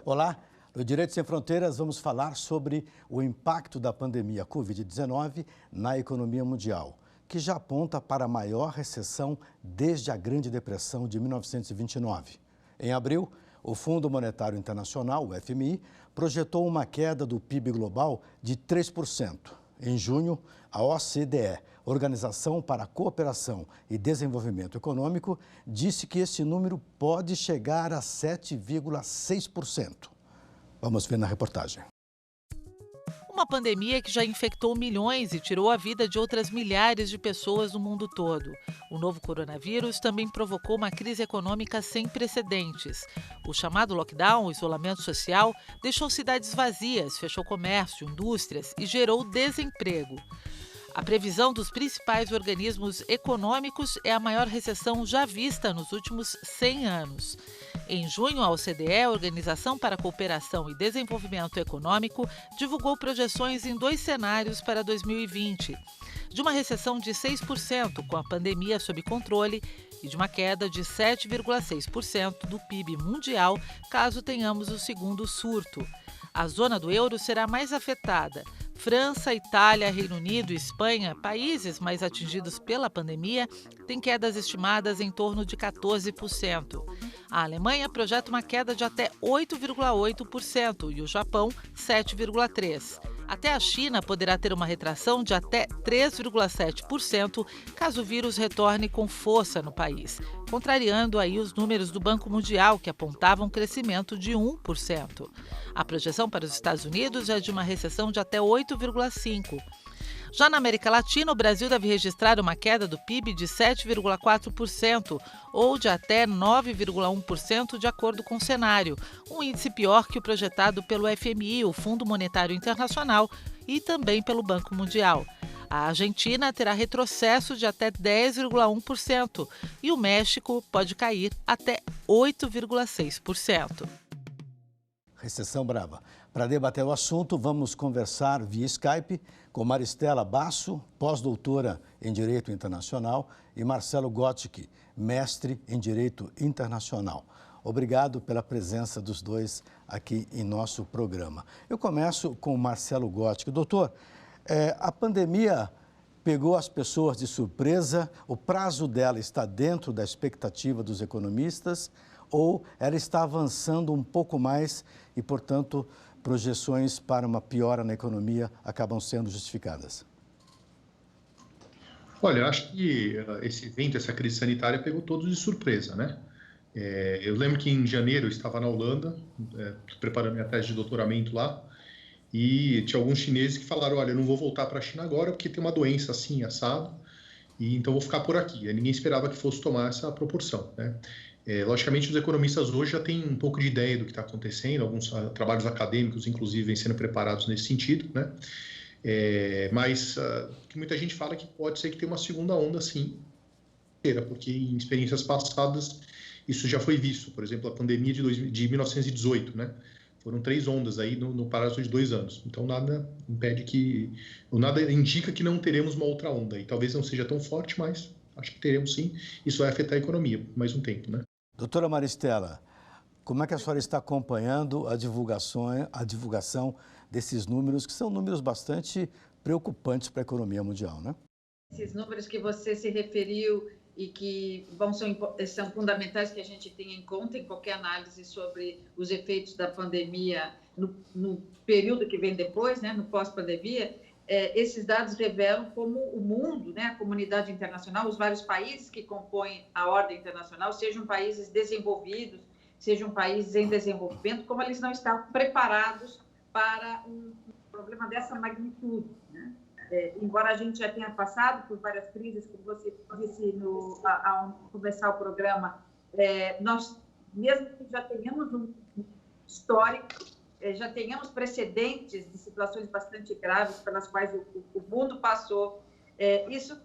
Olá, no Direito Sem Fronteiras vamos falar sobre o impacto da pandemia Covid-19 na economia mundial, que já aponta para a maior recessão desde a Grande Depressão de 1929. Em abril, o Fundo Monetário Internacional, o FMI, projetou uma queda do PIB global de 3%. Em junho, a OCDE, Organização para a Cooperação e Desenvolvimento Econômico, disse que esse número pode chegar a 7,6%. Vamos ver na reportagem. Uma pandemia que já infectou milhões e tirou a vida de outras milhares de pessoas no mundo todo. O novo coronavírus também provocou uma crise econômica sem precedentes. O chamado lockdown, o isolamento social, deixou cidades vazias, fechou comércio, indústrias e gerou desemprego. A previsão dos principais organismos econômicos é a maior recessão já vista nos últimos 100 anos. Em junho, a OCDE, a Organização para a Cooperação e Desenvolvimento Econômico, divulgou projeções em 2 cenários para 2020. De uma recessão de 6% com a pandemia sob controle e de uma queda de 7,6% do PIB mundial, caso tenhamos o segundo surto. A zona do euro será mais afetada. França, Itália, Reino Unido e Espanha, países mais atingidos pela pandemia, têm quedas estimadas em torno de 14%. A Alemanha projeta uma queda de até 8,8% e o Japão, 7,3%. Até a China poderá ter uma retração de até 3,7% caso o vírus retorne com força no país, contrariando aí os números do Banco Mundial, que apontavam um crescimento de 1%. A projeção para os Estados Unidos é de uma recessão de até 8,5%. Já na América Latina, o Brasil deve registrar uma queda do PIB de 7,4% ou de até 9,1% de acordo com o cenário, um índice pior que o projetado pelo FMI, o Fundo Monetário Internacional, e também pelo Banco Mundial. A Argentina terá retrocesso de até 10,1% e o México pode cair até 8,6%. Recessão brava. Para debater o assunto, vamos conversar via Skype com Maristela Basso, pós-doutora em Direito Internacional, e Marcelo Gottic, mestre em Direito Internacional. Obrigado pela presença dos dois aqui em nosso programa. Eu começo com o Marcelo Gottic. Doutor, a pandemia pegou as pessoas de surpresa, o prazo dela está dentro da expectativa dos economistas ou ela está avançando um pouco mais e, portanto, projeções para uma piora na economia acabam sendo justificadas? Olha, eu acho que esse evento, essa crise sanitária pegou todos de surpresa, né? Eu lembro que em janeiro eu estava na Holanda, preparando minha tese de doutoramento lá, e tinha alguns chineses que falaram, olha, eu não vou voltar para a China agora porque tem uma doença assim, assado, e então vou ficar por aqui. Ninguém esperava que fosse tomar essa proporção, né? Logicamente, os economistas hoje já têm um pouco de ideia do que está acontecendo, alguns trabalhos acadêmicos, inclusive, vêm sendo preparados nesse sentido, né? Mas que muita gente fala que pode ser que tenha uma segunda onda, sim, porque em experiências passadas isso já foi visto. Por exemplo, a pandemia de 1918, né? Foram 3 ondas aí no prazo de 2 anos. Então, nada indica que não teremos uma outra onda. E talvez não seja tão forte, mas acho que teremos sim. Isso vai afetar a economia por mais um tempo, né? Doutora Maristela, como é que a senhora está acompanhando a divulgação desses números, que são números bastante preocupantes para a economia mundial, né? Esses números que você se referiu e que são fundamentais que a gente tenha em conta em qualquer análise sobre os efeitos da pandemia no período que vem depois, né, no pós-pandemia. Esses dados revelam como o mundo, né, a comunidade internacional, os vários países que compõem a ordem internacional, sejam países desenvolvidos, sejam países em desenvolvimento, como eles não estavam preparados para um problema dessa magnitude, né? Embora a gente já tenha passado por várias crises, como você disse ao começar o programa, nós, mesmo que já tenhamos um histórico, já tenhamos precedentes de situações bastante graves pelas quais o mundo passou, isso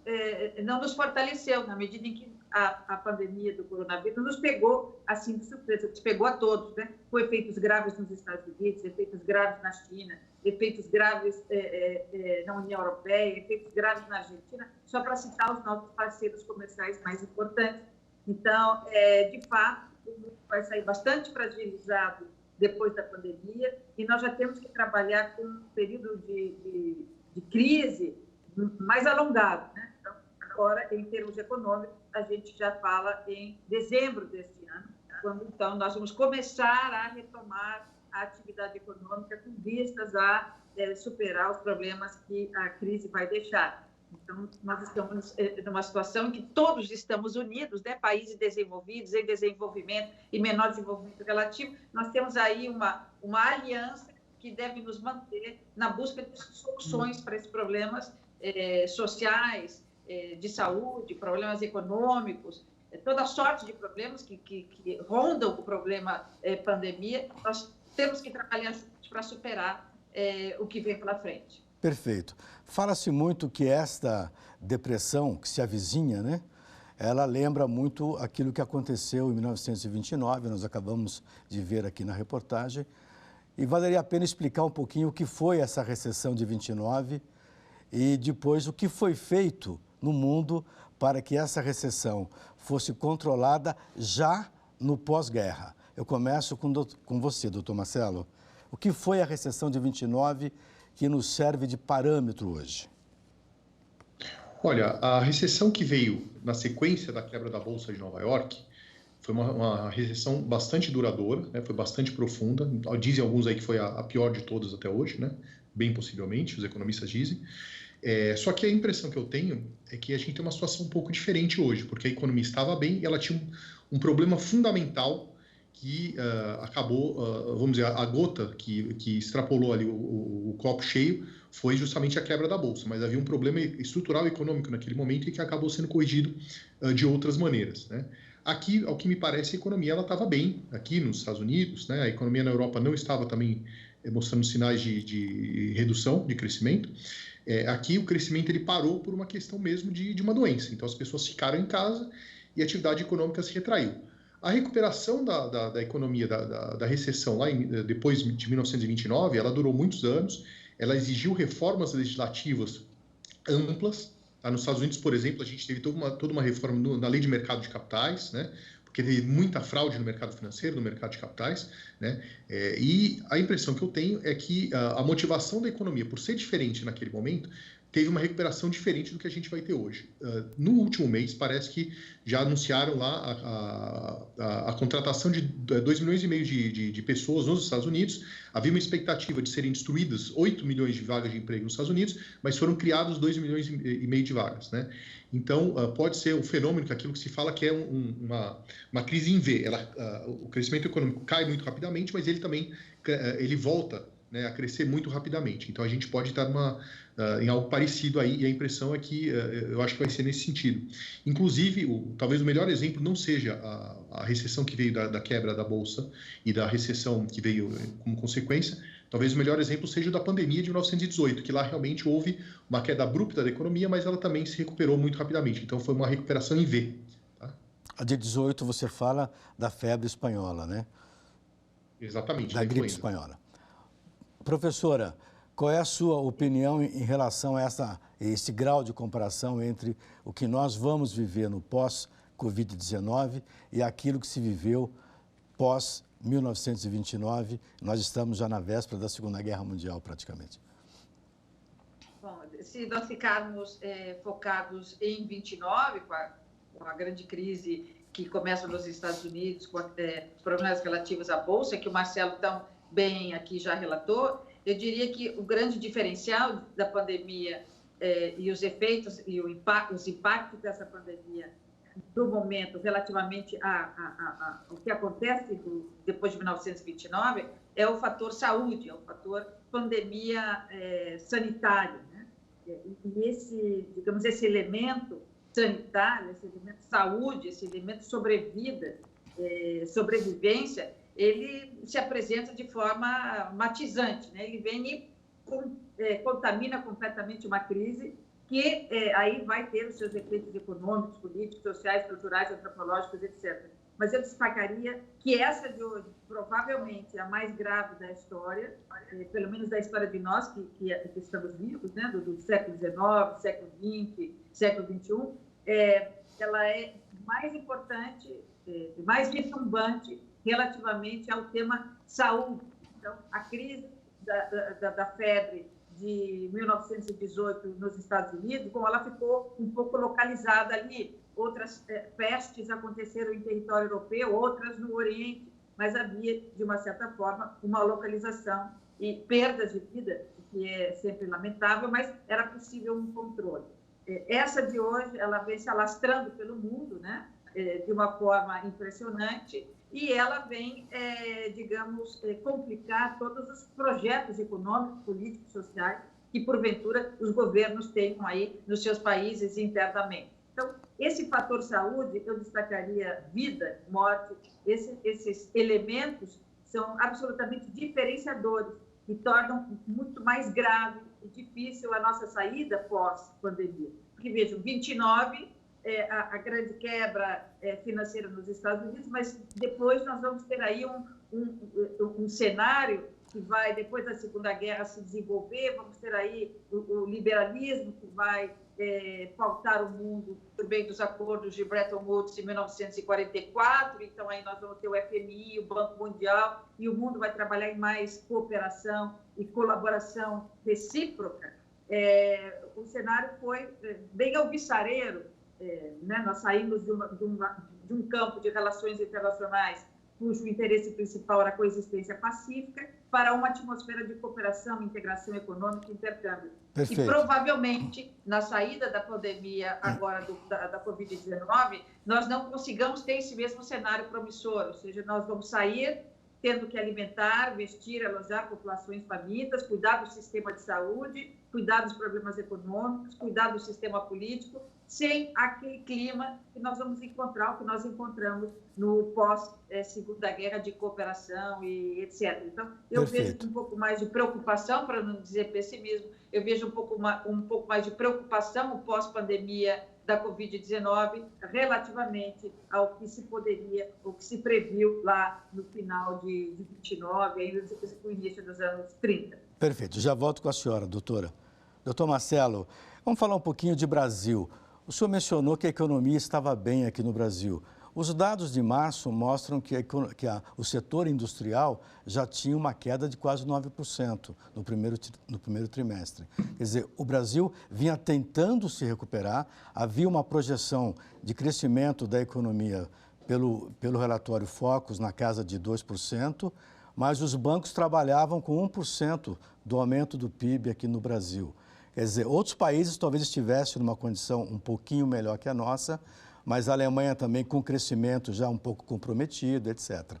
não nos fortaleceu na medida em que a pandemia do coronavírus nos pegou assim de surpresa, nos pegou a todos, né? Com efeitos graves nos Estados Unidos, efeitos graves na China, efeitos graves na União Europeia, efeitos graves na Argentina, só para citar os nossos parceiros comerciais mais importantes. Então, de fato, o mundo vai sair bastante fragilizado depois da pandemia, e nós já temos que trabalhar com um período de crise mais alongado, né? Então, agora, em termos econômicos, a gente já fala em dezembro deste ano, quando, então, nós vamos começar a retomar a atividade econômica com vistas a superar os problemas que a crise vai deixar. Então, nós estamos numa situação em que todos estamos unidos, né? Países desenvolvidos, em desenvolvimento e menor desenvolvimento relativo. Nós temos aí uma aliança que deve nos manter na busca de soluções para esses problemas sociais, de saúde, problemas econômicos, toda sorte de problemas que rondam o problema pandemia. Nós temos que trabalhar para superar o que vem pela frente. Perfeito. Fala-se muito que esta depressão que se avizinha, né? Ela lembra muito aquilo que aconteceu em 1929, nós acabamos de ver aqui na reportagem. E valeria a pena explicar um pouquinho o que foi essa recessão de 29 e depois o que foi feito no mundo para que essa recessão fosse controlada já no pós-guerra. Eu começo com você, doutor Marcelo. O que foi a recessão de 29 que nos serve de parâmetro hoje? Olha, a recessão que veio na sequência da quebra da Bolsa de Nova York foi uma recessão bastante duradoura, né? Foi bastante profunda. Dizem alguns aí que foi a pior de todas até hoje, né? Bem possivelmente, os economistas dizem. Só que a impressão que eu tenho é que a gente tem uma situação um pouco diferente hoje, porque a economia estava bem e ela tinha um problema fundamental que acabou, vamos dizer, a gota que extrapolou ali o copo cheio foi justamente a quebra da Bolsa, mas havia um problema estrutural e econômico naquele momento e que acabou sendo corrigido de outras maneiras, né? Aqui, ao que me parece, a economia estava bem, aqui nos Estados Unidos, né? A economia na Europa não estava também mostrando sinais de redução de crescimento. Aqui o crescimento ele parou por uma questão mesmo de uma doença, então as pessoas ficaram em casa e a atividade econômica se retraiu. A recuperação da economia da recessão lá depois de 1929, ela durou muitos anos, ela exigiu reformas legislativas amplas. Nos Estados Unidos, por exemplo, a gente teve toda uma reforma na lei de mercado de capitais, né? Porque teve muita fraude no mercado financeiro, no mercado de capitais, né? E a impressão que eu tenho é que a motivação da economia, por ser diferente naquele momento, teve uma recuperação diferente do que a gente vai ter hoje. No último mês, parece que já anunciaram lá a contratação de 2,5 milhões de pessoas nos Estados Unidos. Havia uma expectativa de serem destruídas 8 milhões de vagas de emprego nos Estados Unidos, mas foram criados 2,5 milhões de vagas, né? Então, pode ser um fenômeno, que aquilo que se fala que é uma crise em V. O crescimento econômico cai muito rapidamente, mas ele também ele volta, né, a crescer muito rapidamente. Então, a gente pode estar em algo parecido aí, e a impressão é que eu acho que vai ser nesse sentido. Inclusive, talvez o melhor exemplo não seja a recessão que veio da quebra da Bolsa e da recessão que veio como consequência. Talvez o melhor exemplo seja da pandemia de 1918, que lá realmente houve uma queda abrupta da economia, mas ela também se recuperou muito rapidamente. Então, foi uma recuperação em V. Tá? A de 18 você fala da febre espanhola, né? Exatamente. Da gripe espanhola. Professora, qual é a sua opinião em relação a esse grau de comparação entre o que nós vamos viver no pós-Covid-19 e aquilo que se viveu pós-1929? Nós estamos já na véspera da Segunda Guerra Mundial, praticamente. Bom, se nós ficarmos focados em 29, com a grande crise que começa nos Estados Unidos, com os problemas relativos à Bolsa, que o Marcelo tão bem aqui já relatou, eu diria que o grande diferencial da pandemia e os efeitos e os impactos dessa pandemia do momento relativamente ao que acontece depois de 1929 é o fator saúde, é o fator pandemia sanitária, né? E esse elemento sanitário, esse elemento saúde, esse elemento sobrevivência, ele se apresenta de forma matizante, né? Ele vem e contamina completamente uma crise que aí vai ter os seus efeitos econômicos, políticos, sociais, culturais, antropológicos, etc. Mas eu destacaria que essa de hoje, provavelmente a mais grave da história, pelo menos da história de nós que estamos vivos, né? do século XIX, século XX, século XXI, ela é mais importante, mais retumbante relativamente ao tema saúde. Então, a crise da febre de 1918 nos Estados Unidos, bom, ela ficou um pouco localizada ali. Outras pestes aconteceram em território europeu, outras no Oriente, mas havia, de uma certa forma, uma localização e perdas de vida, que é sempre lamentável, mas era possível um controle. Essa de hoje, ela vem se alastrando pelo mundo, né, de uma forma impressionante, e ela vem, digamos, complicar todos os projetos econômicos, políticos, sociais que, porventura, os governos tenham aí nos seus países internamente. Então, esse fator saúde, eu destacaria vida, morte, esses elementos são absolutamente diferenciadores e tornam muito mais grave e difícil a nossa saída pós-pandemia. Porque, vejam, 29, a grande quebra financeira nos Estados Unidos, mas depois nós vamos ter aí um cenário que vai, depois da Segunda Guerra, se desenvolver, vamos ter aí o liberalismo que vai pautar o mundo por meio dos acordos de Bretton Woods em 1944, então aí nós vamos ter o FMI, o Banco Mundial, e o mundo vai trabalhar em mais cooperação e colaboração recíproca. O cenário foi bem alvissareiro, né? Nós saímos de um campo de relações internacionais cujo interesse principal era a coexistência pacífica, para uma atmosfera de cooperação, integração econômica e intercâmbio. Perfeito. E provavelmente, na saída da pandemia agora da Covid-19, nós não consigamos ter esse mesmo cenário promissor, ou seja, nós vamos sair tendo que alimentar, vestir, alojar populações famintas, cuidar do sistema de saúde, cuidar dos problemas econômicos, cuidar do sistema político, sem aquele clima que nós vamos encontrar, o que nós encontramos no pós-Segunda Guerra de cooperação e etc. Então, eu vejo um pouco mais de preocupação, para não dizer pessimismo, eu vejo um pouco mais de preocupação o pós-pandemia da Covid-19 relativamente ao que se poderia, ou que se previu lá no final de 29, aí no início dos anos 30. Perfeito. Já volto com a senhora, doutora. Doutor Marcelo, vamos falar um pouquinho de Brasil. O senhor mencionou que a economia estava bem aqui no Brasil. Os dados de março mostram que o setor industrial já tinha uma queda de quase 9% no primeiro trimestre. Quer dizer, o Brasil vinha tentando se recuperar, havia uma projeção de crescimento da economia pelo relatório Focus na casa de 2%, mas os bancos trabalhavam com 1% do aumento do PIB aqui no Brasil. Quer dizer, outros países talvez estivessem numa condição um pouquinho melhor que a nossa, mas a Alemanha também com crescimento já um pouco comprometido, etc.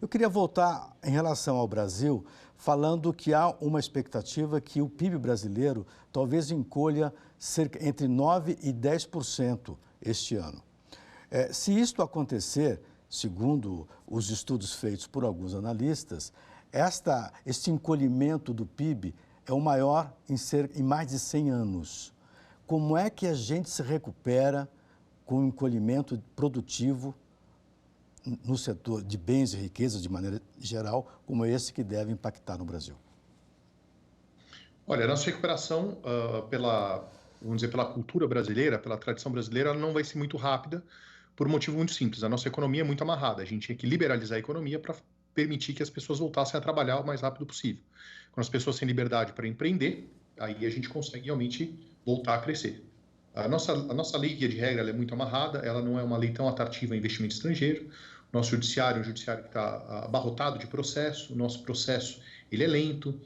Eu queria voltar em relação ao Brasil, falando que há uma expectativa que o PIB brasileiro talvez encolha cerca entre 9% e 10% este ano. Se isto acontecer, segundo os estudos feitos por alguns analistas, este encolhimento do PIB é o maior em mais de 100 anos. Como é que a gente se recupera com o encolhimento produtivo no setor de bens e riquezas, de maneira geral, como esse que deve impactar no Brasil? Olha, a nossa recuperação, vamos dizer, pela cultura brasileira, pela tradição brasileira, ela não vai ser muito rápida, por um motivo muito simples. A nossa economia é muito amarrada. A gente tinha que liberalizar a economia para permitir que as pessoas voltassem a trabalhar o mais rápido possível. Quando as pessoas têm liberdade para empreender, aí a gente consegue realmente voltar a crescer. A nossa lei, via de regra, ela é muito amarrada, ela não é uma lei tão atrativa a investimento estrangeiro. Nosso judiciário é um judiciário que está abarrotado de processo, o nosso processo ele é lento,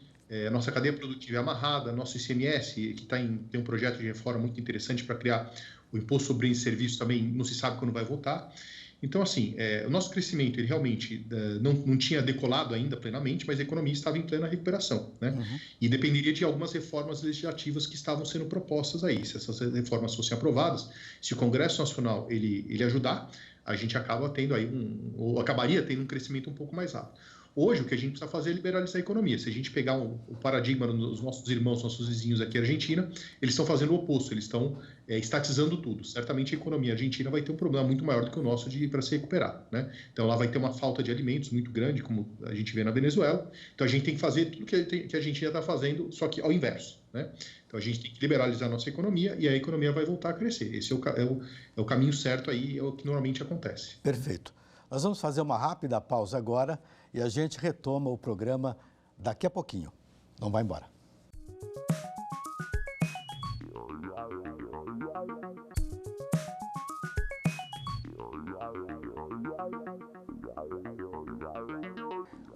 a nossa cadeia produtiva é amarrada, nosso ICMS, que tem um projeto de reforma muito interessante para criar o imposto sobre bens e serviços, também não se sabe quando vai voltar. Então, assim, o nosso crescimento ele realmente não tinha decolado ainda plenamente, mas a economia estava em plena recuperação, né? Uhum. E dependeria de algumas reformas legislativas que estavam sendo propostas aí. Se essas reformas fossem aprovadas, se o Congresso Nacional ele ajudar, a gente acaba tendo aí ou acabaria tendo um crescimento um pouco mais rápido. Hoje, o que a gente precisa fazer é liberalizar a economia. Se a gente pegar o paradigma dos nossos irmãos, nossos vizinhos aqui, Argentina, eles estão fazendo o oposto, eles estão estatizando tudo. Certamente a economia argentina vai ter um problema muito maior do que o nosso para se recuperar, né? Então, lá vai ter uma falta de alimentos muito grande, como a gente vê na Venezuela. Então, a gente tem que fazer tudo que a Argentina está fazendo, só que ao inverso, né? Então, a gente tem que liberalizar a nossa economia e a economia vai voltar a crescer. Esse é o caminho certo aí, é o que normalmente acontece. Perfeito. Nós vamos fazer uma rápida pausa agora e a gente retoma o programa daqui a pouquinho. Não vai embora.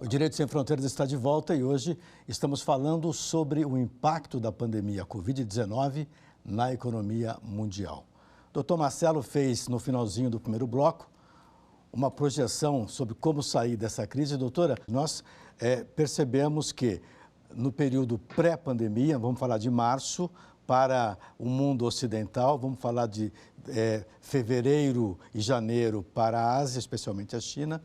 O Direito Sem Fronteiras está de volta e hoje estamos falando sobre o impacto da pandemia Covid-19 na economia mundial. O Dr. Marcelo fez, no finalzinho do primeiro bloco, uma projeção sobre como sair dessa crise. Doutora, nós percebemos que no período pré-pandemia, vamos falar de março, para o mundo ocidental, vamos falar de fevereiro e janeiro para a Ásia, especialmente a China,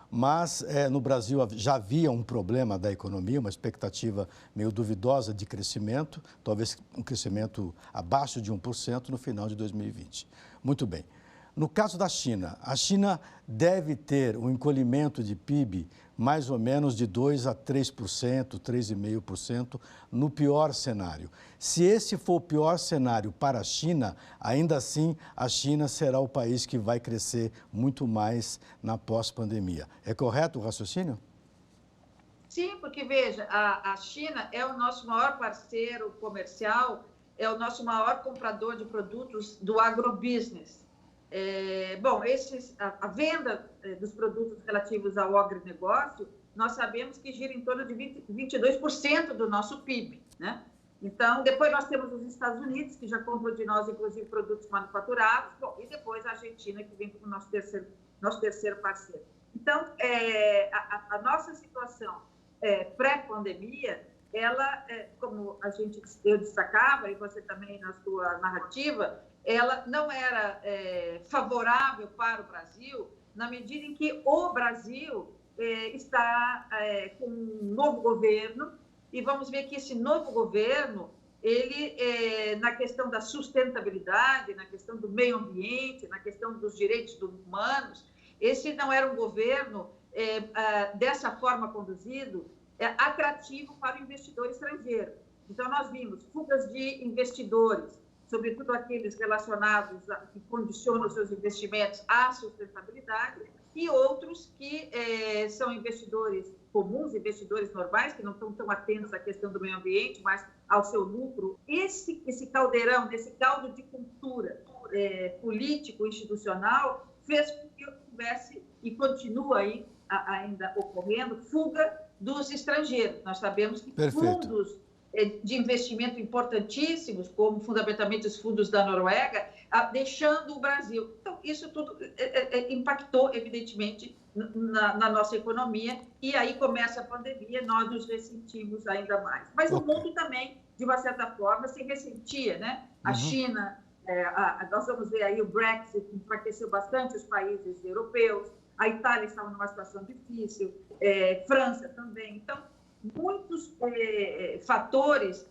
mas no Brasil já havia um problema da economia, uma expectativa meio duvidosa de crescimento, talvez um crescimento abaixo de 1% no final de 2020. Muito bem. No caso da China, a China deve ter um encolhimento de PIB mais ou menos de 2% a 3%, 3,5% no pior cenário. Se esse for o pior cenário para a China, ainda assim a China será o país que vai crescer muito mais na pós-pandemia. É correto o raciocínio? Sim, porque veja, a China é o nosso maior parceiro comercial, é o nosso maior comprador de produtos do agrobusiness. A venda dos produtos relativos ao agronegócio, nós sabemos que gira em torno de 22% do nosso PIB, né? Então, depois nós temos os Estados Unidos, que já compram de nós, inclusive, produtos manufaturados, e depois a Argentina, que vem como nosso terceiro parceiro. Então, a nossa situação pré-pandemia, ela, como eu destacava, e você também na sua narrativa, ela não era favorável para o Brasil, na medida em que o Brasil está com um novo governo, e vamos ver que esse novo governo, ele, na questão da sustentabilidade, na questão do meio ambiente, na questão dos direitos humanos, esse não era um governo, dessa forma conduzido, atrativo para o investidor estrangeiro. Então, nós vimos fugas de investidores, sobretudo aqueles relacionados que condicionam seus investimentos à sustentabilidade, e outros que são investidores comuns, investidores normais, que não estão tão atentos à questão do meio ambiente, mas ao seu lucro. Esse caldeirão, esse caldo de cultura político, institucional, fez com que houvesse, e continua aí ainda ocorrendo, fuga dos estrangeiros. Nós sabemos que fundos de investimento importantíssimos, como fundamentalmente os fundos da Noruega, deixando o Brasil. Então, isso tudo impactou, evidentemente, na nossa economia, e aí começa a pandemia, nós nos ressentimos ainda mais. Mas o mundo também, de uma certa forma, se ressentia, né? A China, nós vamos ver aí o Brexit, enfraqueceu bastante os países europeus, a Itália estava numa situação difícil, França também. Então, muitos fatores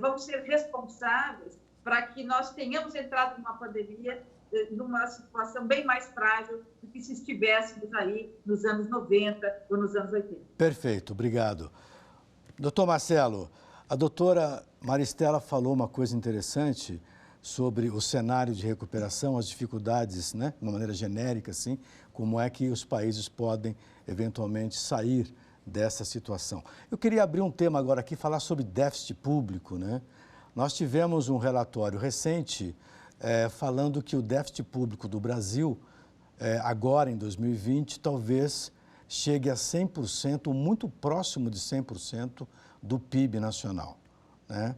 vão ser responsáveis para que nós tenhamos entrado numa pandemia, numa situação bem mais frágil do que se estivéssemos aí nos anos 90 ou nos anos 80. Perfeito, obrigado. Doutor Marcelo, a doutora Maristela falou uma coisa interessante sobre o cenário de recuperação, as dificuldades, né, de uma maneira genérica, assim, como é que os países podem eventualmente sair dessa situação. Eu queria abrir um tema agora aqui, falar sobre déficit público, né? Nós tivemos um relatório recente falando que o déficit público do Brasil, agora em 2020, talvez chegue a 100%, muito próximo de 100% do PIB nacional, né?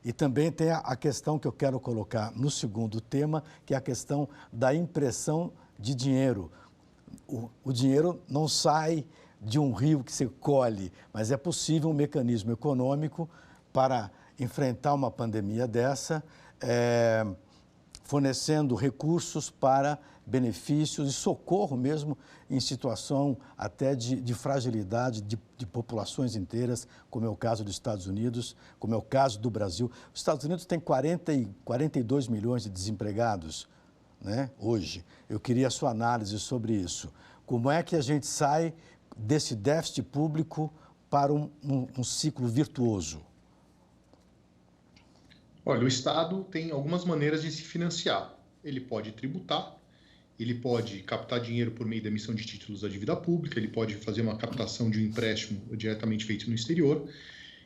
E também tem a questão que eu quero colocar no segundo tema, que é a questão da impressão de dinheiro. O dinheiro não sai de um rio que se colhe, mas é possível um mecanismo econômico para enfrentar uma pandemia dessa, fornecendo recursos para benefícios e socorro mesmo em situação até de fragilidade de populações inteiras, como é o caso dos Estados Unidos, como é o caso do Brasil. Os Estados Unidos têm 42 milhões de desempregados, né, hoje. Eu queria a sua análise sobre isso. Como é que a gente sai desse déficit público para um ciclo virtuoso? Olha, o Estado tem algumas maneiras de se financiar. Ele pode tributar ele pode captar dinheiro por meio da emissão de títulos da dívida pública, ele pode fazer uma captação de um empréstimo diretamente feito no exterior,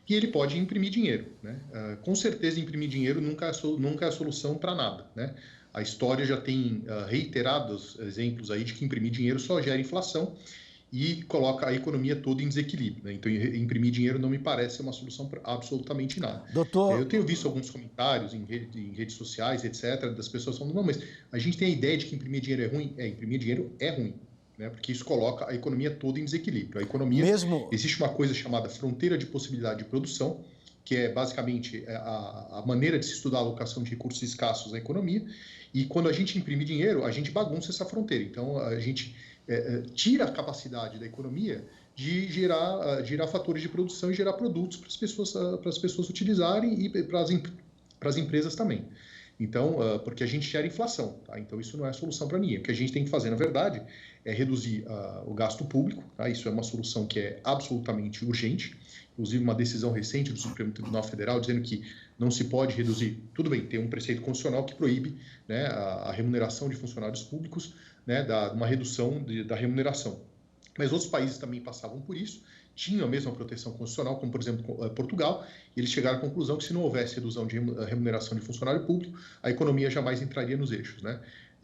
e ele pode imprimir dinheiro, né? Com certeza, imprimir dinheiro nunca é a solução para nada, né? A história já tem reiterados exemplos aí de que imprimir dinheiro só gera inflação e coloca a economia toda em desequilíbrio, né? Então, imprimir dinheiro não me parece uma solução para absolutamente nada. Doutor... Eu tenho visto alguns comentários em redes sociais, etc., das pessoas falando, não, mas a gente tem a ideia de que imprimir dinheiro é ruim. Imprimir dinheiro é ruim, né? Porque isso coloca a economia toda em desequilíbrio. A economia, existe uma coisa chamada fronteira de possibilidade de produção, que é basicamente a maneira de se estudar a alocação de recursos escassos à economia, e quando a gente imprime dinheiro, a gente bagunça essa fronteira. Então, a gente tira a capacidade da economia de gerar fatores de produção e gerar produtos para as pessoas utilizarem e para as empresas também. Então, porque a gente gera inflação, tá? Então isso não é solução para ninguém. O que a gente tem que fazer, na verdade, é reduzir o gasto público, tá? Isso é uma solução que é absolutamente urgente. Inclusive, uma decisão recente do Supremo Tribunal Federal dizendo que não se pode reduzir. Tudo bem, tem um preceito constitucional que proíbe, né, a remuneração de funcionários públicos, né, uma redução da remuneração. Mas outros países também passavam por isso, tinham a mesma proteção constitucional, como, por exemplo, Portugal, e eles chegaram à conclusão que se não houvesse redução de remuneração de funcionário público, a economia jamais entraria nos eixos, né?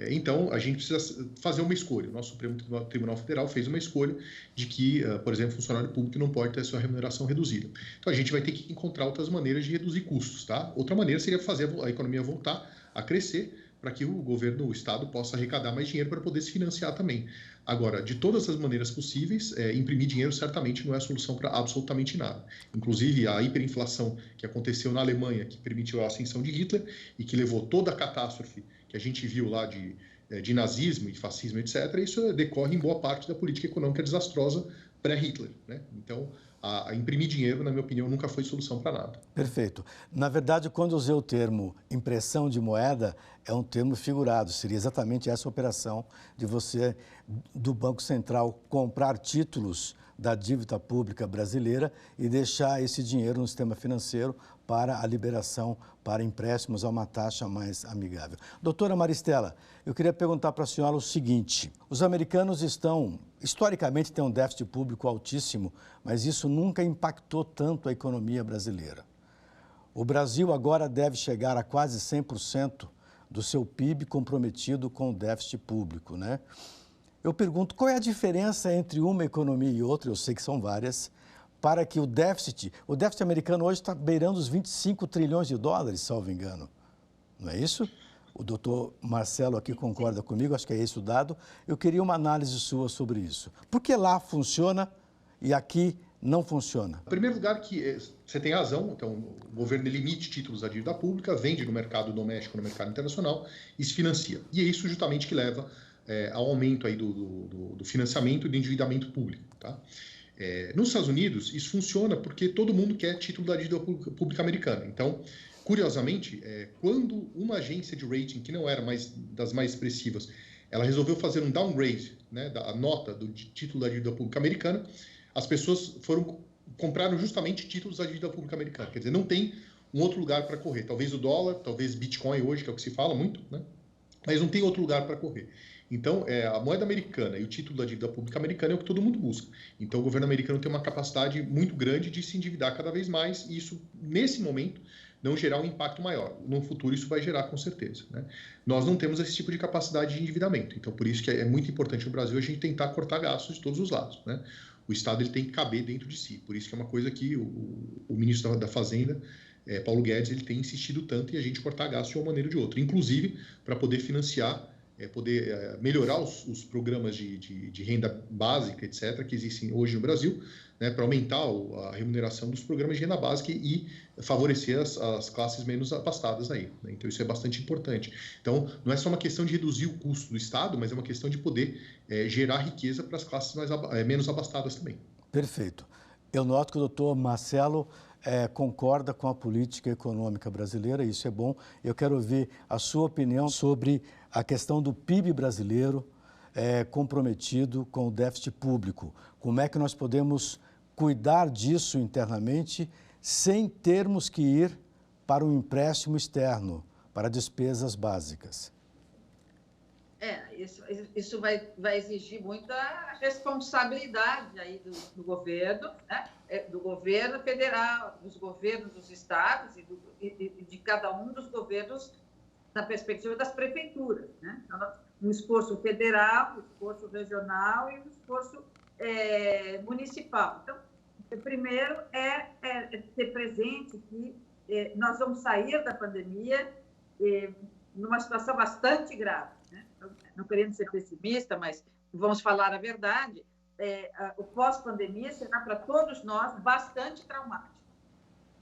Então, a gente precisa fazer uma escolha. O nosso Supremo Tribunal Federal fez uma escolha de que, por exemplo, funcionário público não pode ter sua remuneração reduzida. Então, a gente vai ter que encontrar outras maneiras de reduzir custos, tá? Outra maneira seria fazer a economia voltar a crescer, para que o governo, o Estado, possa arrecadar mais dinheiro para poder se financiar também. Agora, de todas as maneiras possíveis, imprimir dinheiro certamente não é solução para absolutamente nada. Inclusive, a hiperinflação que aconteceu na Alemanha, que permitiu a ascensão de Hitler e que levou toda a catástrofe que a gente viu lá de nazismo e fascismo, etc., isso decorre em boa parte da política econômica desastrosa pré-Hitler, né? Então, a imprimir dinheiro, na minha opinião, nunca foi solução para nada. Perfeito. Na verdade, quando usei o termo impressão de moeda, é um termo figurado. Seria exatamente essa operação de você, do Banco Central, comprar títulos da dívida pública brasileira e deixar esse dinheiro no sistema financeiro para a liberação para empréstimos a uma taxa mais amigável. Doutora Maristela, eu queria perguntar para a senhora o seguinte: os americanos historicamente têm um déficit público altíssimo, mas isso nunca impactou tanto a economia brasileira. O Brasil agora deve chegar a quase 100% do seu PIB comprometido com o déficit público, né? Eu pergunto, qual é a diferença entre uma economia e outra, eu sei que são várias, para que o déficit americano hoje está beirando os 25 trilhões de dólares, salvo engano, não é isso? O doutor Marcelo aqui concorda comigo, acho que é esse o dado. Eu queria uma análise sua sobre isso. Por que lá funciona e aqui não funciona? Em primeiro lugar, que você tem razão, então o governo emite títulos da dívida pública, vende no mercado doméstico, no mercado internacional e se financia. E é isso justamente que leva ao aumento aí do financiamento e do endividamento público, tá? Nos Estados Unidos, isso funciona porque todo mundo quer título da dívida pública americana. Então, curiosamente, quando uma agência de rating, que não era das mais expressivas, ela resolveu fazer um downgrade, né, da nota do título da dívida pública americana, as pessoas compraram justamente títulos da dívida pública americana. Quer dizer, não tem um outro lugar para correr. Talvez o dólar, talvez Bitcoin hoje, que é o que se fala muito, né? Mas não tem outro lugar para correr. Então, a moeda americana e o título da dívida pública americana é o que todo mundo busca. Então, o governo americano tem uma capacidade muito grande de se endividar cada vez mais e isso, nesse momento, não gerar um impacto maior. No futuro, isso vai gerar, com certeza, né? Nós não temos esse tipo de capacidade de endividamento. Então, por isso que é muito importante no Brasil a gente tentar cortar gastos de todos os lados, né? O Estado ele tem que caber dentro de si. Por isso que é uma coisa que o ministro da Fazenda, Paulo Guedes, ele tem insistido tanto em a gente cortar gastos de uma maneira ou de outra. Inclusive, para poder financiar, poder melhorar os programas de renda básica, etc., que existem hoje no Brasil, né, para aumentar a remuneração dos programas de renda básica e favorecer as classes menos abastadas aí, né? Então, isso é bastante importante. Então, não é só uma questão de reduzir o custo do Estado, mas é uma questão de poder gerar riqueza para as classes menos abastadas também. Perfeito. Eu noto que o doutor Marcelo concorda com a política econômica brasileira, isso é bom. Eu quero ouvir a sua opinião sobre a questão do PIB brasileiro comprometido com o déficit público. Como é que nós podemos cuidar disso internamente sem termos que ir para um empréstimo externo, para despesas básicas? Isso vai exigir muita responsabilidade aí do governo, né? Do governo federal, dos governos dos estados e de cada um dos governos na perspectiva das prefeituras, né? Então, um esforço federal, um esforço regional e um esforço municipal. Então, o primeiro é ter presente que nós vamos sair da pandemia numa situação bastante grave, né? Não querendo ser pessimista, mas vamos falar a verdade, o pós-pandemia será para todos nós bastante traumático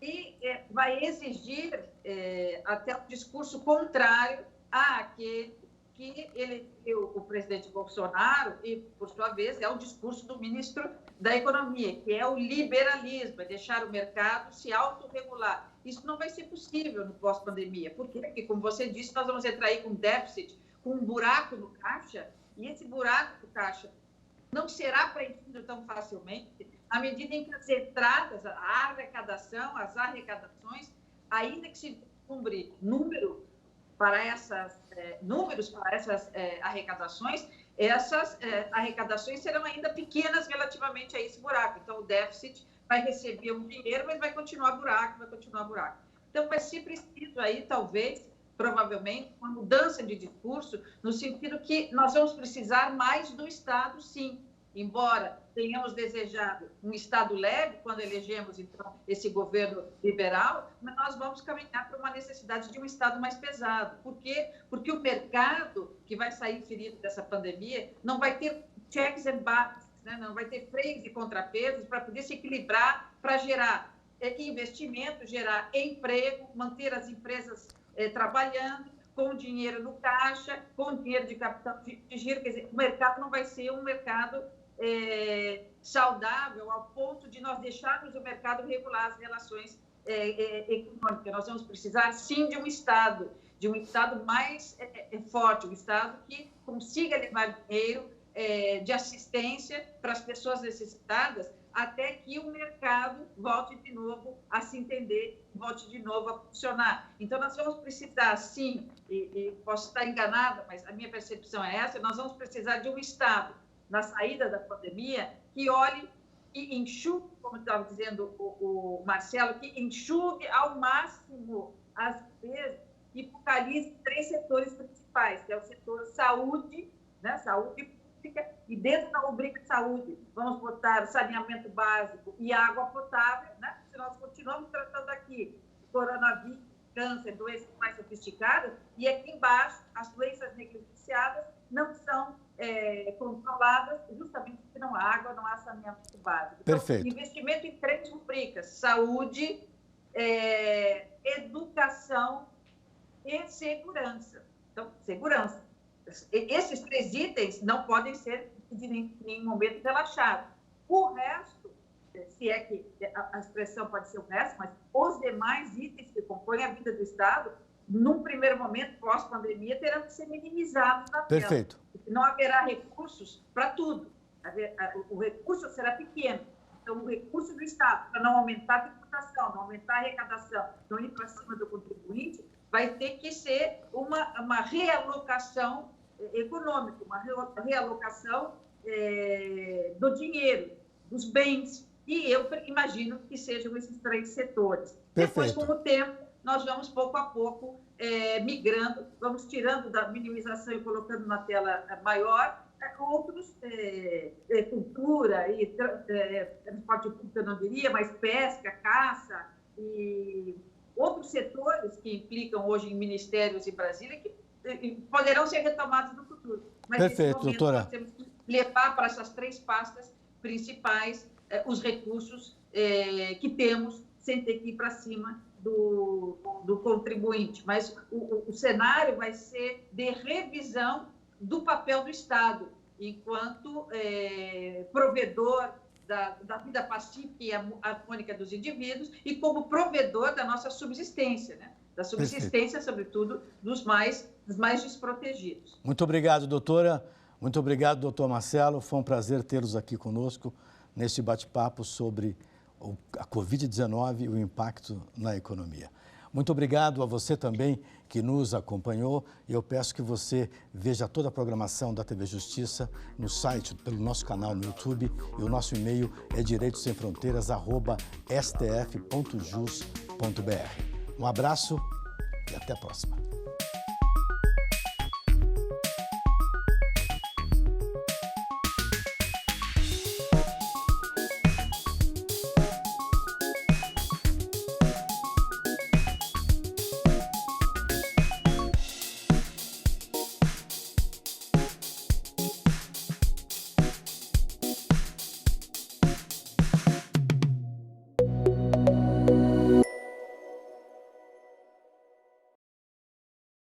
e vai exigir até um discurso contrário àquele que o presidente Bolsonaro, e, por sua vez, é o discurso do ministro da Economia, que é o liberalismo, é deixar o mercado se autorregular. Isso não vai ser possível no pós-pandemia. Por quê? Porque, como você disse, nós vamos entrar aí com déficit, com um buraco no caixa, e esse buraco no caixa não será preenchido tão facilmente, à medida em que as entradas, a arrecadação, as arrecadações, ainda que se cumpre números para essas arrecadações, essas arrecadações serão ainda pequenas relativamente a esse buraco. Então, o déficit vai receber um dinheiro, mas vai continuar buraco. Então, vai ser preciso aí, talvez, provavelmente, uma mudança de discurso, no sentido que nós vamos precisar mais do Estado, sim. Embora tenhamos desejado um Estado leve, quando elegemos, então, esse governo liberal, mas nós vamos caminhar para uma necessidade de um Estado mais pesado. Por quê? Porque o mercado que vai sair ferido dessa pandemia não vai ter checks and balances, né? Não vai ter freios e contrapesos para poder se equilibrar, para gerar investimento, gerar emprego, manter as empresas trabalhando, com dinheiro no caixa, com dinheiro de capital de giro. Quer dizer, o mercado não vai ser um mercado saudável ao ponto de nós deixarmos o mercado regular as relações econômicas. Nós vamos precisar, sim, de um Estado mais forte, um Estado que consiga levar dinheiro de assistência para as pessoas necessitadas, até que o mercado volte de novo a se entender, volte de novo a funcionar. Então, nós vamos precisar, sim, e posso estar enganada, mas a minha percepção é essa, nós vamos precisar de um Estado, na saída da pandemia, que olhe e enxugue, como estava dizendo o Marcelo, que enxugue ao máximo as empresas e focalize em 3 setores principais, que é o setor saúde, né, saúde pública, e dentro da rubrica de saúde vamos botar saneamento básico e água potável, né? Se nós continuamos tratando aqui coronavírus, câncer, doenças mais sofisticadas, e aqui embaixo as doenças negligenciadas não são controladas, justamente porque não há água, não há saneamento básico. Perfeito. Então, investimento em 3 rubricas: saúde, educação e segurança. Então, segurança. Esses 3 itens não podem ser de nenhum momento relaxados. O resto, se é que a expressão pode ser o resto, mas os demais itens que compõem a vida do Estado, num primeiro momento, pós-pandemia, terão que ser minimizados na tela. Perfeito. Não haverá recursos para tudo. O recurso será pequeno. Então, o recurso do Estado, para não aumentar a tributação, não aumentar a arrecadação, não ir para cima do contribuinte, vai ter que ser uma realocação econômica, uma realocação do dinheiro, dos bens. E eu imagino que sejam esses 3 setores. Perfeito. Depois, com o tempo, nós vamos, pouco a pouco, migrando, vamos tirando da minimização e colocando na tela maior outros, cultura e transporte público, eu não diria, mas pesca, caça e outros setores que implicam hoje em ministérios em Brasília que poderão ser retomados no futuro. Mas, perfeito, nesse momento, doutora. Nós temos que levar para essas 3 pastas principais os recursos que temos, sem ter que ir para cima do contribuinte. Mas o cenário vai ser de revisão do papel do Estado, enquanto provedor da vida pacífica e harmônica dos indivíduos e como provedor da nossa subsistência, né? Da subsistência, sobretudo, dos mais desprotegidos. Muito obrigado, doutora. Muito obrigado, doutor Marcelo. Foi um prazer tê-los aqui conosco neste bate-papo sobre a Covid-19 e o impacto na economia. Muito obrigado a você também que nos acompanhou. Eu peço que você veja toda a programação da TV Justiça no site, pelo nosso canal no YouTube, e o nosso e-mail é direitosemfronteiras@stf.jus.br. Um abraço e até a próxima.